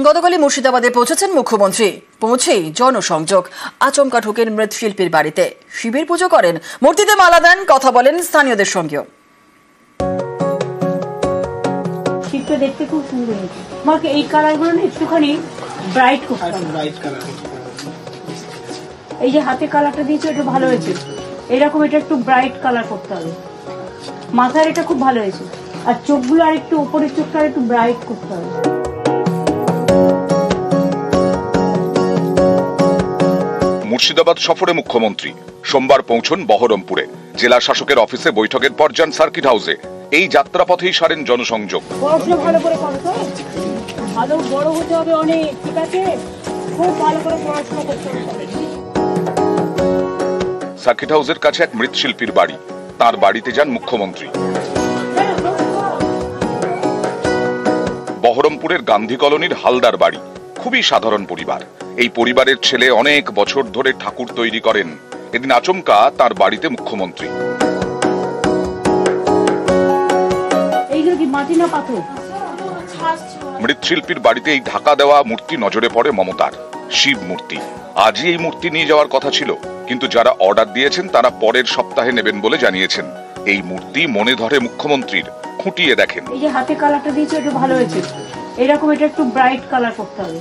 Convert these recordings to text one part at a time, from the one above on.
গতকালই মুর্শিদাবাদে পৌঁছেছেন মুখ্যমন্ত্রী। পৌঁছেই জনসংযোগ, আচমকা ঢোকেন মৃৎশিল্পীর বাড়িতে, শিবের পুজো করেন, মূর্তিতে মালা দেন, কথা বলেন স্থানীয়দের সঙ্গেও। শিবটা দেখতে খুব সুন্দর হয়েছে। আমাকে এই কালারগুলো না একটুখানি ব্রাইট করতে হবে। এই যে হাতে কালারটা দিয়েছে এটা ভালো হয়েছে, এরকম এটা একটু ব্রাইট কালার করতে হবে। মাথার এটা খুব ভালো হয়েছে, আর চোখগুলো আর একটু উপরের চোখটা একটু ব্রাইট করতে হবে। মুর্শিদাবাদ সফরে মুখ্যমন্ত্রী সোমবার পৌঁছন বহরমপুরে। জেলা শাসকের অফিসে বৈঠকের পর যান সার্কিট হাউসে। এই যাত্রাপথেই সারেন জনসংযোগ। পড়াশোনা ভালো করে করো, ভালো বড় হতে হবে অনেক, ঠিক আছে? খুব ভালো করে পড়াশোনা করতে হবে। সার্কিট হাউসের কাছে এক মৃৎশিল্পীর বাড়ি, তার বাড়িতে যান মুখ্যমন্ত্রী। বহরমপুরের গান্ধী কলোনির হালদার বাড়ি, খুবই সাধারণ পরিবার। এই পরিবারের ছেলে অনেক বছর ধরে ঠাকুর তৈরি করেন। এদিন আচমকা তার বাড়িতে মুখ্যমন্ত্রী। মৃৎশিল্পীর বাড়িতে এই ঢাকা দেওয়া মূর্তি নজরে পড়ে মমতার, শিব মূর্তি। আজই এই মূর্তি নিয়ে যাওয়ার কথা ছিল, কিন্তু যারা অর্ডার দিয়েছেন তারা পরের সপ্তাহে নেবেন বলে জানিয়েছেন। এই মূর্তি মনে ধরে মুখ্যমন্ত্রীর, খুঁটিয়ে দেখেন। এই যে হাতে কালারটা দিয়েছে এটা ভালো হয়েছে, এরকম এটা একটু ব্রাইট কালার করতে হবে।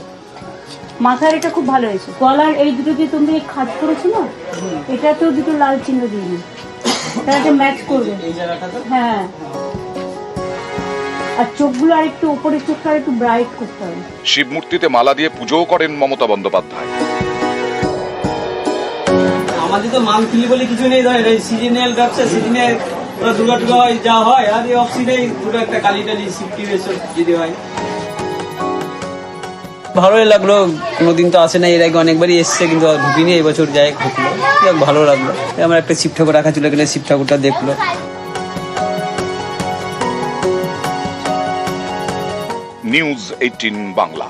মাথার এটা খুব ভালো হয়েছে। গলার এই দুটো দিয়ে তুমি খাজ করেছো না, এটাতেও দুটো লাল চিহ্ন দিয়ে দিই, তাহলে ম্যাচ করবে। হ্যাঁ, আর চোখগুলো আর একটু উপরের চোখটা একটু ব্রাইট করতে হবে। শিব মূর্তিতে মালা দিয়ে পুজোও করেন মমতা বন্দ্যোপাধ্যায়। আমাদের তো মান্থলি বলে কিছু নেই, ধরেন এই সিজনাল ব্যবসা, সিজনে দুর্গা টুগা হয় যা হয়, আর এই অফ সিজনে দুটো একটা কালী টালি শিবটি এসব যদি হয়। ভালোই লাগলো, কোনোদিন তো আসে না, এর আগে অনেকবারই এসছে কিন্তু ঢুকিনি, এই বছর যাই ঢুকলো, ভালো লাগলো। আমার একটা শিব ঠাকুর রাখা ছিল, এখানে শিব ঠাকুরটা দেখলো। নিউজ 18 বাংলা।